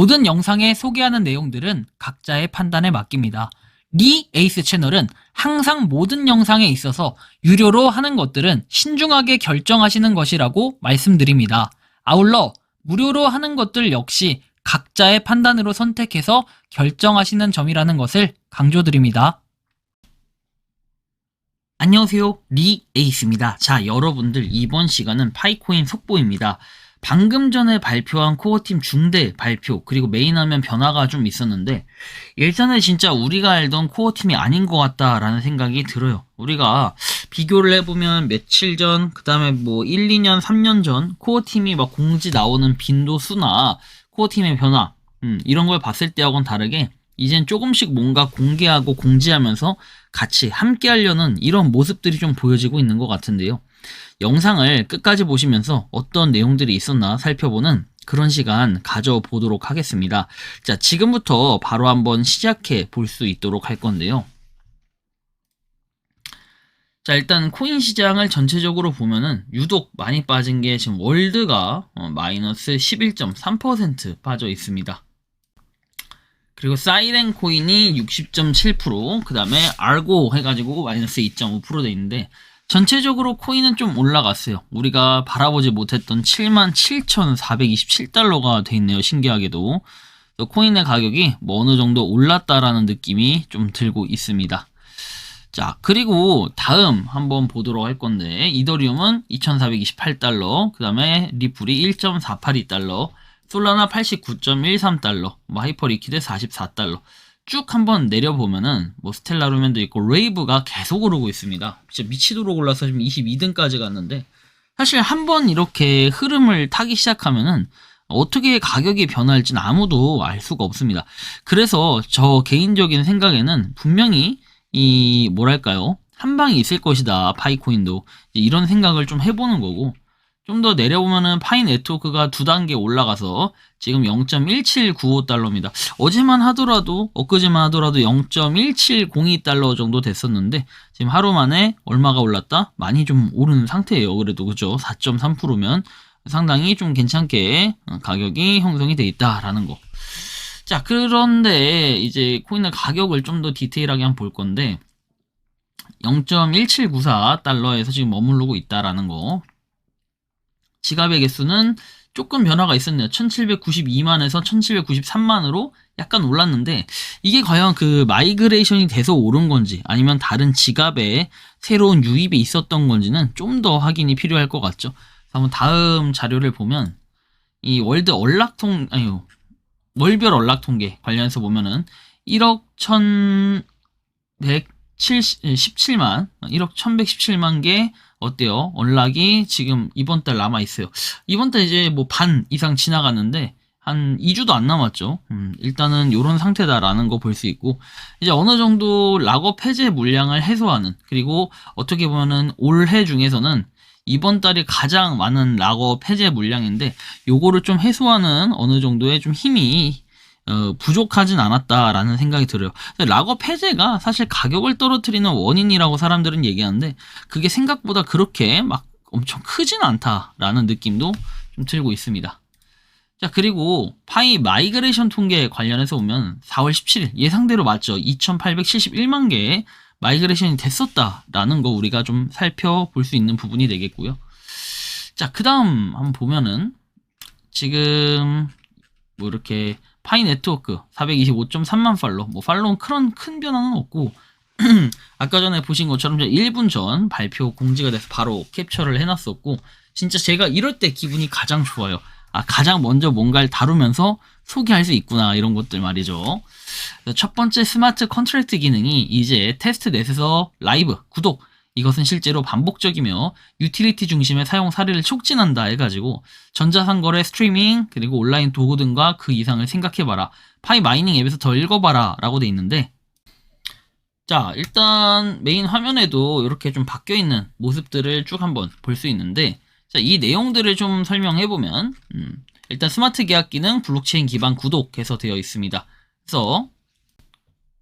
모든 영상에 소개하는 내용들은 각자의 판단에 맡깁니다. 리 에이스 채널은 항상 모든 영상에 있어서 유료로 하는 것들은 신중하게 결정하시는 것이라고 말씀드립니다. 아울러 무료로 하는 것들 역시 각자의 판단으로 선택해서 결정하시는 점이라는 것을 강조드립니다. 안녕하세요, 리 에이스입니다. 자, 여러분들 이번 시간은 파이코인 속보입니다. 방금 전에 발표한 코어팀 중대 발표 그리고 메인 화면 변화가 좀 있었는데 예전에 진짜 우리가 알던 코어팀이 아닌 것 같다라는 생각이 들어요. 우리가 비교를 해보면 며칠 전, 그 다음에 뭐 1, 2년, 3년 전 코어팀이 막 공지 나오는 빈도수나 코어팀의 변화 이런 걸 봤을 때하고는 다르게 이젠 조금씩 뭔가 공개하고 공지하면서 같이 함께 하려는 이런 모습들이 좀 보여지고 있는 것 같은데요. 영상을 끝까지 보시면서 어떤 내용들이 있었나 살펴보는 그런 시간 가져보도록 하겠습니다. 자, 지금부터 바로 한번 시작해 볼 수 있도록 할 건데요. 자, 일단 코인 시장을 전체적으로 보면은 유독 많이 빠진 게 지금 월드가 마이너스 11.3% 빠져 있습니다. 그리고 사이렌 코인이 60.7%, 그 다음에 알고 해가지고 마이너스 2.5% 돼 있는데 전체적으로 코인은 좀 올라갔어요. 우리가 바라보지 못했던 77,427달러가 돼 있네요. 신기하게도. 코인의 가격이 뭐 어느 정도 올랐다라는 느낌이 좀 들고 있습니다. 자, 그리고 다음 한번 보도록 할 건데 이더리움은 2,428달러, 그 다음에 리플이 1.482달러, 솔라나 89.13달러, 뭐 하이퍼리퀴드 44달러. 쭉 한번 내려보면은 뭐 스텔라루멘도 있고 레이브가 계속 오르고 있습니다. 진짜 미치도록 올라서 지금 22등까지 갔는데 사실 한번 이렇게 흐름을 타기 시작하면은 어떻게 가격이 변할지는 아무도 알 수가 없습니다. 그래서 저 개인적인 생각에는 분명히 이 뭐랄까요, 한 방이 있을 것이다. 파이코인도 이런 생각을 좀 해보는 거고, 좀 더 내려보면은 파이 네트워크가 2단계 올라가서 지금 0.1795달러입니다. 어제만 하더라도, 엊그제만 하더라도 0.1702달러 정도 됐었는데 지금 하루 만에 얼마가 올랐다? 많이 좀 오른 상태예요. 그래도 그죠? 4.3%면 상당히 좀 괜찮게 가격이 형성이 돼 있다라는 거. 자, 그런데 이제 코인의 가격을 좀 더 디테일하게 한번 볼 건데 0.1794달러에서 지금 머무르고 있다라는 거. 지갑의 개수는 조금 변화가 있었네요. 1792만에서 1793만으로 약간 올랐는데 이게 과연 그 마이그레이션이 돼서 오른 건지 아니면 다른 지갑에 새로운 유입이 있었던 건지는 좀 더 확인이 필요할 것 같죠. 한번 다음 자료를 보면 이 월드 언락 월별 언락 통계 관련해서 보면은 1억 1117만 1억 1117만 개 어때요? 언락이 지금 이번 달 남아 있어요. 이번 달 이제 뭐 반 이상 지나갔는데 한 2주도 안 남았죠. 일단은 요런 상태다라는 거 볼 수 있고, 이제 어느 정도 락업 해제 물량을 해소하는, 그리고 어떻게 보면은 올해 중에서는 이번 달이 가장 많은 락업 해제 물량인데 요거를 좀 해소하는 어느 정도의 좀 힘이 부족하진 않았다라는 생각이 들어요. 락업 해제가 사실 가격을 떨어뜨리는 원인이라고 사람들은 얘기하는데 그게 생각보다 그렇게 막 엄청 크진 않다라는 느낌도 좀 들고 있습니다. 자, 그리고 파이 마이그레이션 통계 관련해서 보면 4월 17일 예상대로 맞죠. 2,871만 개의 마이그레이션이 됐었다라는 거 우리가 좀 살펴볼 수 있는 부분이 되겠고요. 자, 그 다음 한번 보면은 지금 뭐 이렇게 파이 네트워크 425.3만 팔로우, 뭐 팔로우는 큰 변화는 없고 아까 전에 보신 것처럼 1분 전 발표 공지가 돼서 바로 캡처를 해놨었고, 진짜 제가 이럴 때 기분이 가장 좋아요. 가장 먼저 뭔가를 다루면서 소개할 수 있구나, 이런 것들 말이죠. 첫 번째 스마트 컨트랙트 기능이 이제 테스트넷에서 라이브, 구독, 이것은 실제로 반복적이며 유틸리티 중심의 사용 사례를 촉진한다 해가지고 전자상거래, 스트리밍, 그리고 온라인 도구 등과 그 이상을 생각해봐라. 파이 마이닝 앱에서 더 읽어봐라 라고 돼 있는데, 자, 일단 메인 화면에도 이렇게 좀 바뀌어있는 모습들을 쭉 한번 볼 수 있는데, 자, 이 내용들을 좀 설명해보면 일단 스마트 계약 기능 블록체인 기반 구독해서 되어 있습니다. 그래서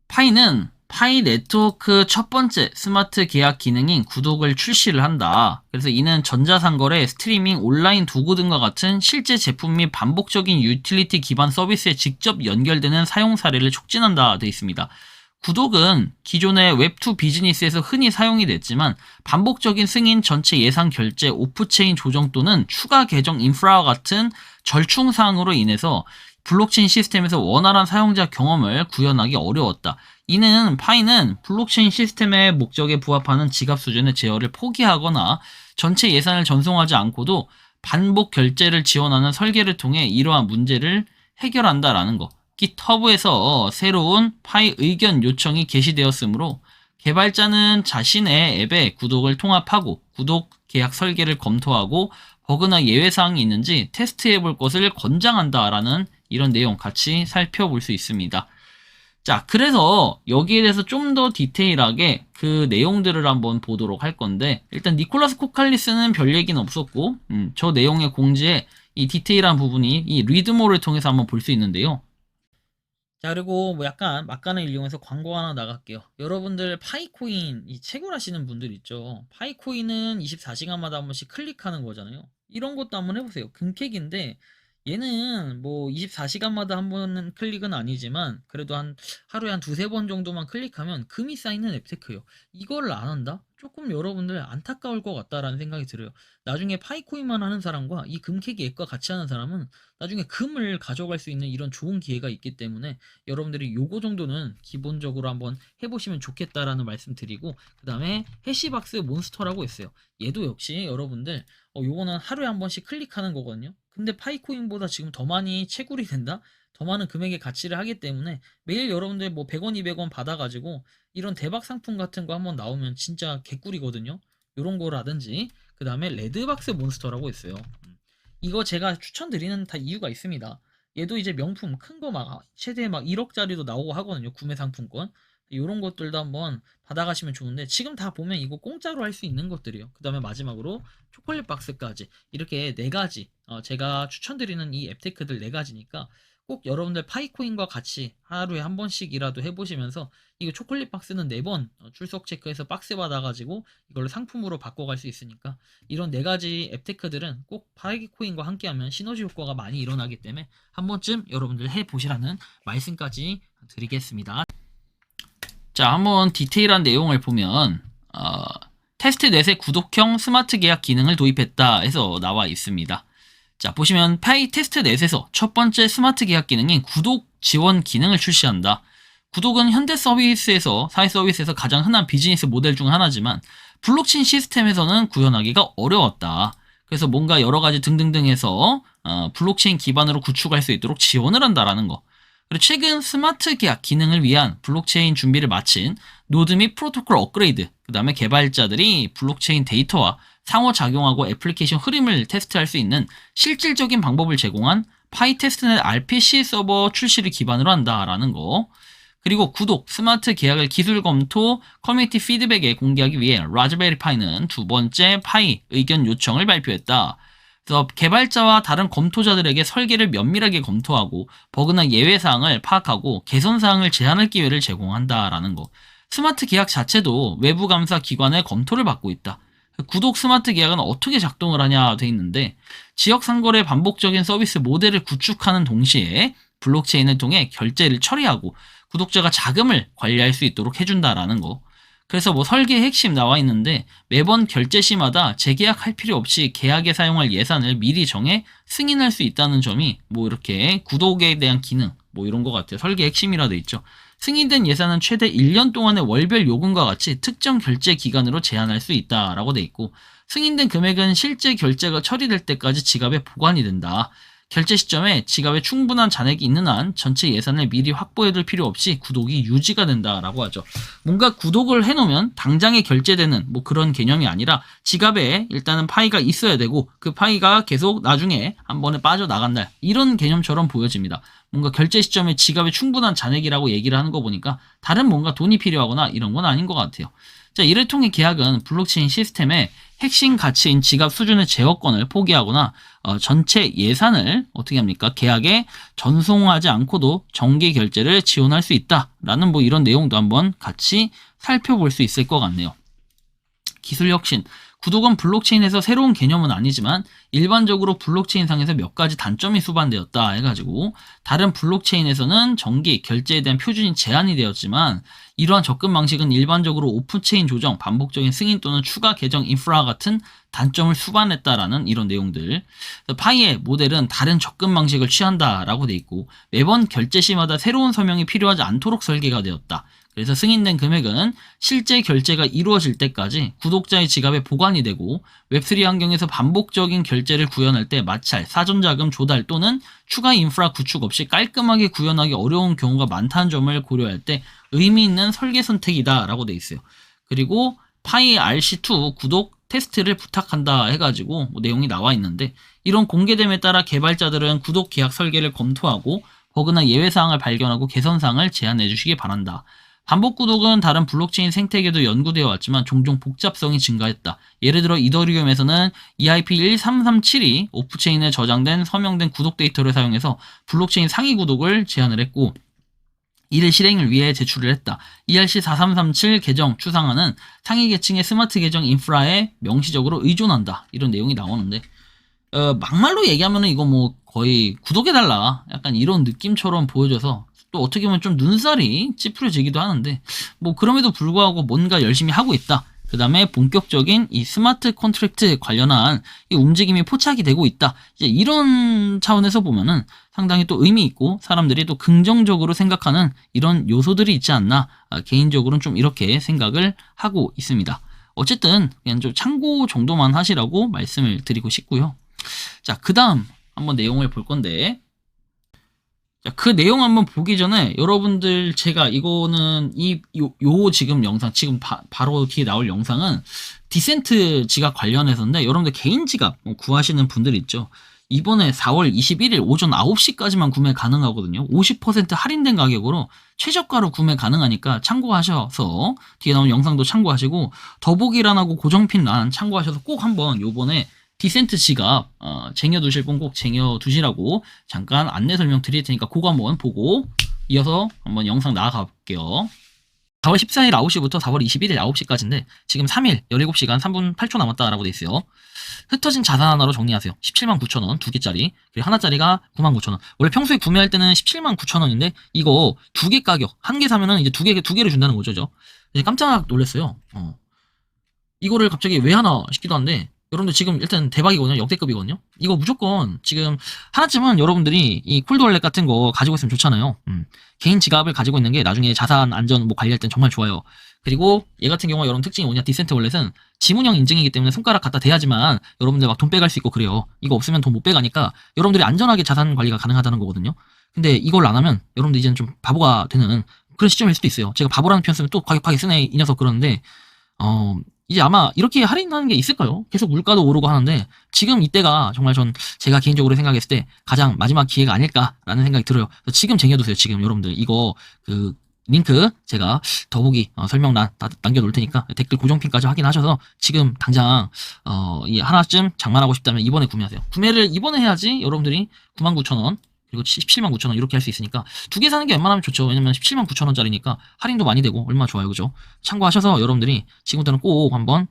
파이는 파이 네트워크 첫 번째 스마트 계약 기능인 구독을 출시를 한다. 그래서 이는 전자상거래, 스트리밍, 온라인 도구 등과 같은 실제 제품 및 반복적인 유틸리티 기반 서비스에 직접 연결되는 사용 사례를 촉진한다 되어 있습니다. 구독은 기존의 웹2 비즈니스에서 흔히 사용이 됐지만 반복적인 승인, 전체 예상 결제, 오프체인 조정 또는 추가 계정 인프라와 같은 절충사항으로 인해서 블록체인 시스템에서 원활한 사용자 경험을 구현하기 어려웠다. 이는 파이는 블록체인 시스템의 목적에 부합하는 지갑 수준의 제어를 포기하거나 전체 예산을 전송하지 않고도 반복 결제를 지원하는 설계를 통해 이러한 문제를 해결한다라는 거. 깃허브에서 새로운 파이 의견 요청이 게시되었으므로 개발자는 자신의 앱에 구독을 통합하고 구독 계약 설계를 검토하고 버그나 예외사항이 있는지 테스트해볼 것을 권장한다라는 이런 내용 같이 살펴볼 수 있습니다. 자, 그래서 여기에 대해서 좀 더 디테일하게 그 내용들을 한번 보도록 할 건데, 일단 니콜라스 코칼리스는 별 얘기는 없었고, 저 내용의 공지에 이 디테일한 부분이 이 리드모를 통해서 한번 볼 수 있는데요. 자, 그리고 뭐 약간 막간을 이용해서 광고 하나 나갈게요. 여러분들 파이코인 이 채굴하시는 분들 있죠. 파이코인은 24시간마다 한 번씩 클릭하는 거잖아요. 이런 것도 한번 해보세요. 금캐기인데 얘는 뭐 24시간마다 한 번은 클릭은 아니지만 그래도 하루에 한 두세 번 정도만 클릭하면 금이 쌓이는 앱테크예요. 이걸 안 한다? 조금 여러분들 안타까울 것 같다라는 생각이 들어요. 나중에 파이코인만 하는 사람과 이 금캐기 앱과 같이 하는 사람은 나중에 금을 가져갈 수 있는 이런 좋은 기회가 있기 때문에 여러분들이 요거 정도는 기본적으로 한번 해보시면 좋겠다라는 말씀 드리고, 그 다음에 해시박스 몬스터라고 있어요. 얘도 역시 여러분들 요거는 하루에 한 번씩 클릭하는 거거든요. 근데 파이코인보다 지금 더 많이 채굴이 된다? 더 많은 금액의 가치를 하기 때문에 매일 여러분들 뭐 100원, 200원 받아가지고 이런 대박 상품 같은 거 한번 나오면 진짜 개꿀이거든요. 요런 거라든지, 그 다음에 레드박스 몬스터라고 있어요. 이거 제가 추천드리는 다 이유가 있습니다. 얘도 이제 명품 큰 거 막 최대 막 1억짜리도 나오고 하거든요. 구매 상품권. 이런 것들도 한번 받아가시면 좋은데 지금 다 보면 이거 공짜로 할 수 있는 것들이요. 그 다음에 마지막으로 초콜릿 박스까지 이렇게 4가지 제가 추천드리는 이 앱테크들 4가지니까 꼭 여러분들 파이코인과 같이 하루에 한 번씩이라도 해보시면서, 이거 초콜릿 박스는 4번 출석 체크해서 박스 받아가지고 이걸로 상품으로 바꿔갈 수 있으니까 이런 4가지 앱테크들은 꼭 파이코인과 함께하면 시너지 효과가 많이 일어나기 때문에 한 번쯤 여러분들 해보시라는 말씀까지 드리겠습니다. 자, 한번 디테일한 내용을 보면 테스트넷에 구독형 스마트 계약 기능을 도입했다 해서 나와 있습니다. 자, 보시면 파이 테스트넷에서 첫 번째 스마트 계약 기능인 구독 지원 기능을 출시한다. 구독은 현대 서비스에서, 사회 서비스에서 가장 흔한 비즈니스 모델 중 하나지만 블록체인 시스템에서는 구현하기가 어려웠다. 그래서 뭔가 여러 가지 등등등 해서 블록체인 기반으로 구축할 수 있도록 지원을 한다라는 거. 그리고 최근 스마트 계약 기능을 위한 블록체인 준비를 마친 노드 및 프로토콜 업그레이드, 그 다음에 개발자들이 블록체인 데이터와 상호작용하고 애플리케이션 흐름을 테스트할 수 있는 실질적인 방법을 제공한 파이 테스트넷 RPC 서버 출시를 기반으로 한다라는 거. 그리고 구독, 스마트 계약을 기술 검토, 커뮤니티 피드백에 공개하기 위해 라즈베리 파이는 두 번째 파이 의견 요청을 발표했다. 그래서 개발자와 다른 검토자들에게 설계를 면밀하게 검토하고 버그나 예외사항을 파악하고 개선사항을 제안할 기회를 제공한다라는 거. 스마트 계약 자체도 외부 감사 기관의 검토를 받고 있다. 구독 스마트 계약은 어떻게 작동을 하냐 돼 있는데, 지역 상거래 반복적인 서비스 모델을 구축하는 동시에 블록체인을 통해 결제를 처리하고 구독자가 자금을 관리할 수 있도록 해준다라는 거. 그래서 뭐 설계의 핵심 나와 있는데 매번 결제 시마다 재계약할 필요 없이 계약에 사용할 예산을 미리 정해 승인할 수 있다는 점이 뭐 이렇게 구독에 대한 기능 뭐 이런 것 같아요. 설계 핵심이라 돼 있죠. 승인된 예산은 최대 1년 동안의 월별 요금과 같이 특정 결제 기간으로 제한할 수 있다라고 돼 있고, 승인된 금액은 실제 결제가 처리될 때까지 지갑에 보관이 된다. 결제 시점에 지갑에 충분한 잔액이 있는 한 전체 예산을 미리 확보해둘 필요 없이 구독이 유지가 된다라고 하죠. 뭔가 구독을 해놓으면 당장에 결제되는 뭐 그런 개념이 아니라 지갑에 일단은 파이가 있어야 되고 그 파이가 계속 나중에 한 번에 빠져나간다, 이런 개념처럼 보여집니다. 뭔가 결제 시점에 지갑에 충분한 잔액이라고 얘기를 하는 거 보니까 다른 뭔가 돈이 필요하거나 이런 건 아닌 것 같아요. 자, 이를 통해 계약은 블록체인 시스템의 핵심 가치인 지갑 수준의 제어권을 포기하거나 전체 예산을 어떻게 합니까? 계약에 전송하지 않고도 정기 결제를 지원할 수 있다라는 뭐 이런 내용도 한번 같이 살펴볼 수 있을 것 같네요. 기술 혁신. 구독은 블록체인에서 새로운 개념은 아니지만 일반적으로 블록체인 상에서 몇 가지 단점이 수반되었다 해가지고 다른 블록체인에서는 정기 결제에 대한 표준이 제한이 되었지만 이러한 접근 방식은 일반적으로 오프체인 조정, 반복적인 승인 또는 추가 계정 인프라 같은 단점을 수반했다라는 이런 내용들. 파이의 모델은 다른 접근 방식을 취한다라고 돼 있고 매번 결제 시마다 새로운 서명이 필요하지 않도록 설계가 되었다. 그래서 승인된 금액은 실제 결제가 이루어질 때까지 구독자의 지갑에 보관이 되고 웹3 환경에서 반복적인 결제를 구현할 때 마찰, 사전자금 조달 또는 추가 인프라 구축 없이 깔끔하게 구현하기 어려운 경우가 많다는 점을 고려할 때 의미 있는 설계 선택이다 라고 돼 있어요. 그리고 파이 RC2 구독 테스트를 부탁한다 해가지고 뭐 내용이 나와 있는데 이런 공개됨에 따라 개발자들은 구독 계약 설계를 검토하고 버그나 예외사항을 발견하고 개선사항을 제안해 주시기 바란다. 반복 구독은 다른 블록체인 생태계도 연구되어 왔지만 종종 복잡성이 증가했다. 예를 들어 이더리움에서는 EIP13372 오프체인에 저장된 서명된 구독 데이터를 사용해서 블록체인 상위 구독을 제안을 했고 이를 실행을 위해 제출을 했다. ERC4337 계정 추상화는 상위 계층의 스마트 계정 인프라에 명시적으로 의존한다. 이런 내용이 나오는데 막말로 얘기하면은 이거 뭐 거의 구독해달라 약간 이런 느낌처럼 보여져서 또 어떻게 보면 좀 눈살이 찌푸려지기도 하는데 뭐 그럼에도 불구하고 뭔가 열심히 하고 있다. 그 다음에 본격적인 이 스마트 컨트랙트 관련한 이 움직임이 포착이 되고 있다. 이제 이런 차원에서 보면은 상당히 또 의미 있고 사람들이 또 긍정적으로 생각하는 이런 요소들이 있지 않나 개인적으로는 좀 이렇게 생각을 하고 있습니다. 어쨌든 그냥 좀 참고 정도만 하시라고 말씀을 드리고 싶고요. 자, 그 다음 한번 내용을 볼 건데 자, 그 내용 한번 보기 전에 여러분들 제가 이거는 요 지금 영상 지금 바로 뒤에 나올 영상은 디센트 지갑 관련해서인데 여러분들 개인 지갑 구하시는 분들 있죠. 이번에 4월 21일 오전 9시까지만 구매 가능하거든요. 50% 할인된 가격으로 최저가로 구매 가능하니까 참고하셔서 뒤에 나온 영상도 참고하시고 더보기란하고 고정핀 란 참고하셔서 꼭 한번 요번에 디센트 지갑 쟁여두실 분 꼭 쟁여두시라고 잠깐 안내 설명 드릴 테니까 그거 한번 보고 이어서 한번 영상 나아가 볼게요. 4월 14일 9시부터 4월 21일 9시까지인데 지금 3일 17시간 3분 8초 남았다라고 돼 있어요. 흩어진 자산 하나로 정리하세요. 179,000원 2개짜리 그리고 하나짜리가 99,000원. 원래 평소에 구매할 때는 179,000원인데 이거 2개 가격 1개 사면은 이제 2개를 준다는 거죠. 이제 깜짝 놀랐어요. 이거를 갑자기 왜 하나 싶기도 한데 여러분들 지금 일단 대박이거든요. 역대급이거든요. 이거 무조건 지금 하나쯤은 여러분들이 이 콜드월렛 같은 거 가지고 있으면 좋잖아요. 개인 지갑을 가지고 있는 게 나중에 자산 안전 뭐 관리할 땐 정말 좋아요. 그리고 얘 같은 경우가 여러분 특징이 뭐냐, 디센트 월렛은 지문형 인증이기 때문에 손가락 갖다 대야지만 여러분들 막 돈 빼갈 수 있고 그래요. 이거 없으면 돈 못 빼가니까 여러분들이 안전하게 자산 관리가 가능하다는 거거든요. 근데 이걸 안 하면 여러분들 이제는 좀 바보가 되는 그런 시점일 수도 있어요. 제가 바보라는 표현 쓰면 또 과격하게 쓰네 이 녀석 그러는데 이제 아마 이렇게 할인하는 게 있을까요? 계속 물가도 오르고 하는데 지금 이때가 정말 제가 개인적으로 생각했을 때 가장 마지막 기회가 아닐까라는 생각이 들어요. 지금 쟁여두세요. 지금 여러분들 이거 그 링크 제가 더보기 설명란 남겨놓을 테니까 댓글 고정핀까지 확인하셔서 지금 당장 이 하나쯤 장만하고 싶다면 이번에 구매하세요. 구매를 이번에 해야지 여러분들이 99,000원 그리고 179,000원 이렇게 할 수 있으니까 2개 사는 게 웬만하면 좋죠. 왜냐면 179,000원짜리니까 할인도 많이 되고 얼마나 좋아요. 그죠? 참고하셔서 여러분들이 지금부터는 꼭 한번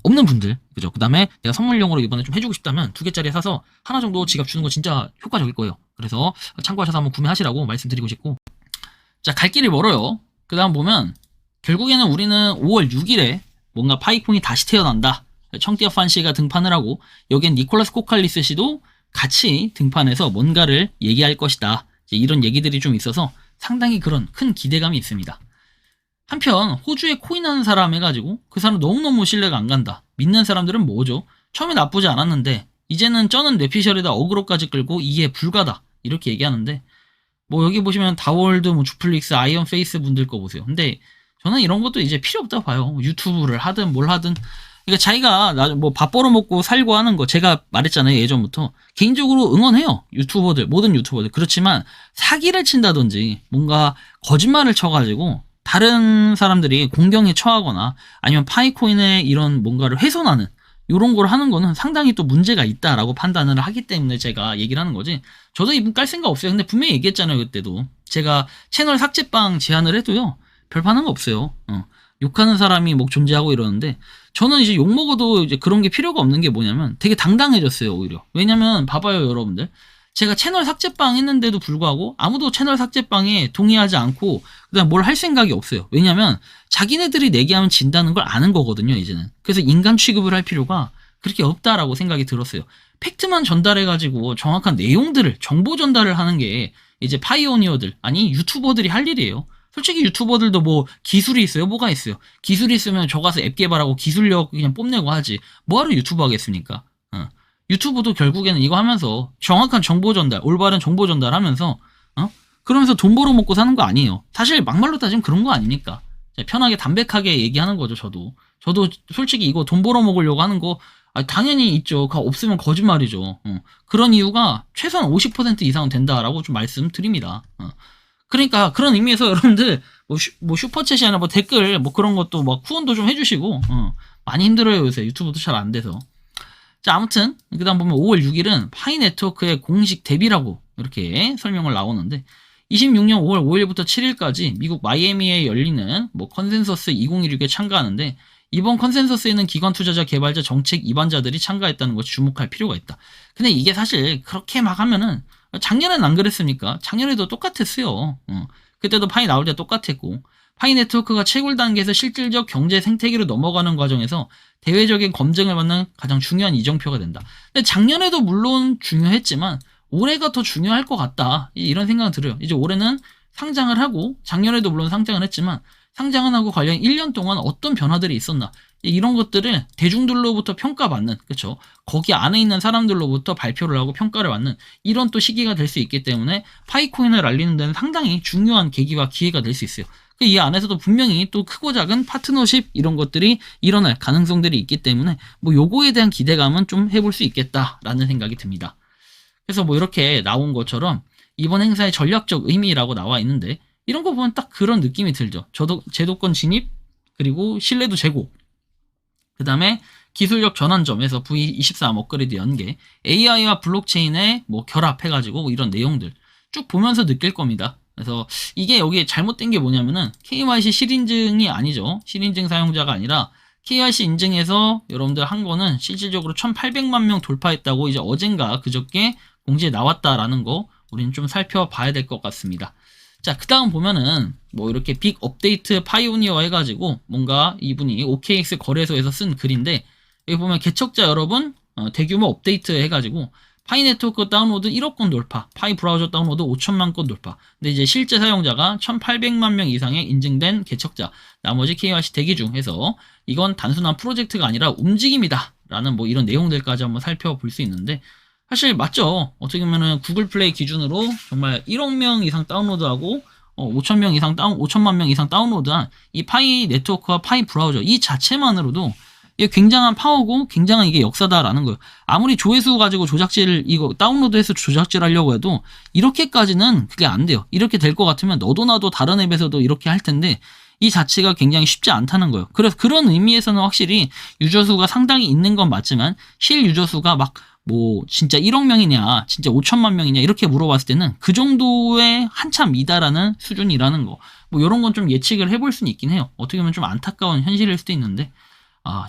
없는 분들 그죠? 그 다음에 내가 선물용으로 이번에 좀 해주고 싶다면 2개짜리 사서 하나 정도 지갑 주는 거 진짜 효과적일 거예요. 그래서 참고하셔서 한번 구매하시라고 말씀드리고 싶고 자, 갈 길이 멀어요. 그 다음 보면 결국에는 우리는 5월 6일에 뭔가 파이콘이 다시 태어난다. 청티아 판시가 등판을 하고 여기엔 니콜라스 코칼리스 씨도 같이 등판해서 뭔가를 얘기할 것이다. 이런 얘기들이 좀 있어서 상당히 그런 큰 기대감이 있습니다. 한편 호주에 코인하는 사람 해가지고 그 사람 너무너무 신뢰가 안 간다. 믿는 사람들은 뭐죠? 처음에 나쁘지 않았는데 이제는 쩌는 뇌피셜에다 어그로까지 끌고 이해 불가다. 이렇게 얘기하는데 뭐 여기 보시면 다월드, 뭐 주플릭스, 아이언페이스 분들 거 보세요. 근데 저는 이런 것도 이제 필요 없다고 봐요. 유튜브를 하든 뭘 하든 그러니까 자기가 뭐 밥 벌어먹고 살고 하는 거 제가 말했잖아요. 예전부터. 개인적으로 응원해요. 유튜버들, 모든 유튜버들. 그렇지만 사기를 친다든지 뭔가 거짓말을 쳐가지고 다른 사람들이 공경에 처하거나 아니면 파이코인의 이런 뭔가를 훼손하는 이런 걸 하는 거는 상당히 또 문제가 있다라고 판단을 하기 때문에 제가 얘기를 하는 거지. 저도 이분 깔 생각 없어요. 근데 분명히 얘기했잖아요. 그때도. 제가 채널 삭제방 제안을 해도요. 별 반응 없어요. 욕하는 사람이 뭐 존재하고 이러는데 저는 이제 욕 먹어도 이제 그런 게 필요가 없는 게 뭐냐면 되게 당당해졌어요. 오히려. 왜냐면 봐봐요 여러분들. 제가 채널 삭제방 했는데도 불구하고 아무도 채널 삭제방에 동의하지 않고 그다음 뭘 할 생각이 없어요. 왜냐면 자기네들이 내기하면 진다는 걸 아는 거거든요. 이제는. 그래서 인간 취급을 할 필요가 그렇게 없다라고 생각이 들었어요. 팩트만 전달해가지고 정확한 내용들을 정보 전달을 하는 게 이제 파이오니어들 아니 유튜버들이 할 일이에요. 솔직히 유튜버들도 뭐 기술이 있어요? 뭐가 있어요? 기술이 있으면 저 가서 앱 개발하고 기술력 그냥 뽐내고 하지. 뭐하러 유튜브 하겠습니까? 유튜브도 결국에는 이거 하면서 정확한 정보 전달, 올바른 정보 전달하면서 그러면서 돈 벌어먹고 사는 거 아니에요. 사실 막말로 따지면 그런 거 아닙니까? 편하게 담백하게 얘기하는 거죠. 저도 솔직히 이거 돈 벌어먹으려고 하는 거 당연히 있죠. 없으면 거짓말이죠. 그런 이유가 최소한 50% 이상은 된다라고 좀 말씀드립니다. 그러니까 그런 의미에서 여러분들 뭐 슈퍼챗이 아니라 뭐 댓글 뭐 그런 것도 막 후원도 좀 해주시고 많이 힘들어요 요새 유튜브도 잘 안 돼서. 자 아무튼 그 다음 보면 5월 6일은 파이 네트워크의 공식 데뷔라고 이렇게 설명을 나오는데 26년 5월 5일부터 7일까지 미국 마이애미에 열리는 뭐 컨센서스 2016에 참가하는데 이번 컨센서스에는 기관 투자자, 개발자, 정책 입안자들이 참가했다는 것이 주목할 필요가 있다. 근데 이게 사실 그렇게 막 하면은 작년엔 안 그랬습니까? 작년에도 똑같았어요. 그때도 파이 나올 때 똑같았고 파이 네트워크가 채굴 단계에서 실질적 경제 생태계로 넘어가는 과정에서 대외적인 검증을 받는 가장 중요한 이정표가 된다. 근데 작년에도 물론 중요했지만 올해가 더 중요할 것 같다. 이런 생각은 들어요. 이제 올해는 상장을 하고 작년에도 물론 상장을 했지만 상장을 하고 관련 1년 동안 어떤 변화들이 있었나 이런 것들을 대중들로부터 평가받는 그렇죠. 거기 안에 있는 사람들로부터 발표를 하고 평가를 받는 이런 또 시기가 될 수 있기 때문에 파이코인을 알리는 데는 상당히 중요한 계기와 기회가 될 수 있어요. 이 안에서도 분명히 또 크고 작은 파트너십 이런 것들이 일어날 가능성들이 있기 때문에 뭐 요거에 대한 기대감은 좀 해볼 수 있겠다라는 생각이 듭니다. 그래서 뭐 이렇게 나온 것처럼 이번 행사의 전략적 의미라고 나와 있는데 이런 거 보면 딱 그런 느낌이 들죠. 제도권 진입 그리고 신뢰도 제고 그 다음에 기술력 전환점에서 V23 업그레이드 연계 AI와 블록체인에 뭐 결합해가지고 뭐 이런 내용들 쭉 보면서 느낄 겁니다. 그래서 이게 여기에 잘못된 게 뭐냐면은 KYC 실인증이 아니죠. 실인증 사용자가 아니라 KYC 인증해서 여러분들 한 거는 실질적으로 1800만 명 돌파했다고 이제 어젠가 그저께 공지에 나왔다라는 거 우리는 좀 살펴봐야 될 것 같습니다. 자, 그 다음 보면은 뭐 이렇게 빅 업데이트 파이오니어 해가지고 뭔가 이분이 OKX 거래소에서 쓴 글인데 여기 보면 개척자 여러분 대규모 업데이트 해가지고 파이 네트워크 다운로드 1억 건 돌파, 파이 브라우저 다운로드 5천만 건 돌파. 근데 이제 실제 사용자가 1800만 명 이상의 인증된 개척자, 나머지 KYC 대기 중 해서 이건 단순한 프로젝트가 아니라 움직임이다. 라는 뭐 이런 내용들까지 한번 살펴볼 수 있는데 사실 맞죠. 어떻게 보면은 구글 플레이 기준으로 정말 1억 명 이상 다운로드하고 5천만 명 이상 다운로드한 이 파이 네트워크와 파이 브라우저 이 자체만으로도 이게 굉장한 파워고 굉장한 이게 역사다라는 거예요. 아무리 조회수 가지고 조작질 이거 다운로드해서 조작질 하려고 해도 이렇게까지는 그게 안 돼요. 이렇게 될 것 같으면 너도 나도 다른 앱에서도 이렇게 할 텐데 이 자체가 굉장히 쉽지 않다는 거예요. 그래서 그런 의미에서는 확실히 유저 수가 상당히 있는 건 맞지만 실 유저 수가 막 뭐 진짜 1억 명이냐 진짜 5천만 명이냐 이렇게 물어봤을 때는 그 정도의 한참 이다라는 수준이라는 거 뭐 이런 건 좀 예측을 해볼 수는 있긴 해요. 어떻게 보면 좀 안타까운 현실일 수도 있는데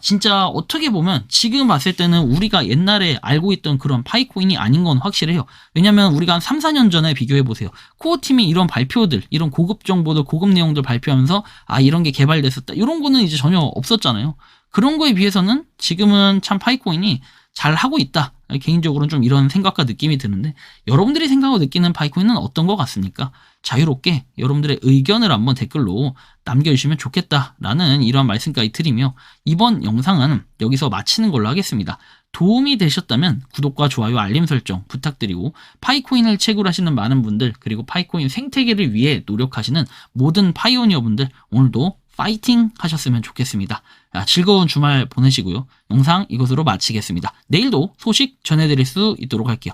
진짜 어떻게 보면 지금 봤을 때는 우리가 옛날에 알고 있던 그런 파이코인이 아닌 건 확실해요. 왜냐면 우리가 한 3, 4년 전에 비교해보세요. 코어팀이 이런 발표들, 이런 고급 정보들, 고급 내용들 발표하면서 이런 게 개발됐었다. 이런 거는 이제 전혀 없었잖아요. 그런 거에 비해서는 지금은 참 파이코인이 잘 하고 있다. 개인적으로는 좀 이런 생각과 느낌이 드는데 여러분들이 생각하고 느끼는 파이코인은 어떤 것 같습니까? 자유롭게 여러분들의 의견을 한번 댓글로 남겨주시면 좋겠다라는 이러한 말씀까지 드리며 이번 영상은 여기서 마치는 걸로 하겠습니다. 도움이 되셨다면 구독과 좋아요, 알림 설정 부탁드리고 파이코인을 채굴하시는 많은 분들 그리고 파이코인 생태계를 위해 노력하시는 모든 파이오니어 분들 오늘도 파이팅 하셨으면 좋겠습니다. 즐거운 주말 보내시고요. 영상 이것으로 마치겠습니다. 내일도 소식 전해드릴 수 있도록 할게요.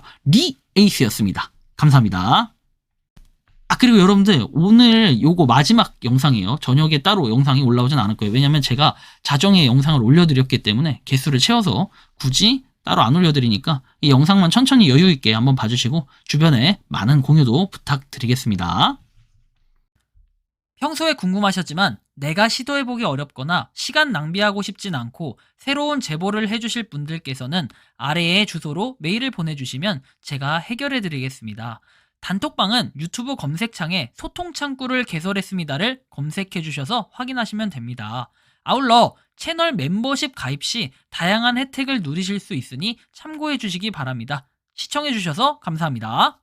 에이스였습니다. 감사합니다. 그리고 여러분들 오늘 요거 마지막 영상이에요. 저녁에 따로 영상이 올라오진 않을 거예요. 왜냐면 제가 자정에 영상을 올려드렸기 때문에 개수를 채워서 굳이 따로 안 올려드리니까 이 영상만 천천히 여유있게 한번 봐주시고 주변에 많은 공유도 부탁드리겠습니다. 평소에 궁금하셨지만 내가 시도해보기 어렵거나 시간 낭비하고 싶진 않고 새로운 제보를 해주실 분들께서는 아래의 주소로 메일을 보내주시면 제가 해결해드리겠습니다. 단톡방은 유튜브 검색창에 소통창구를 개설했습니다를 검색해주셔서 확인하시면 됩니다. 아울러 채널 멤버십 가입 시 다양한 혜택을 누리실 수 있으니 참고해주시기 바랍니다. 시청해주셔서 감사합니다.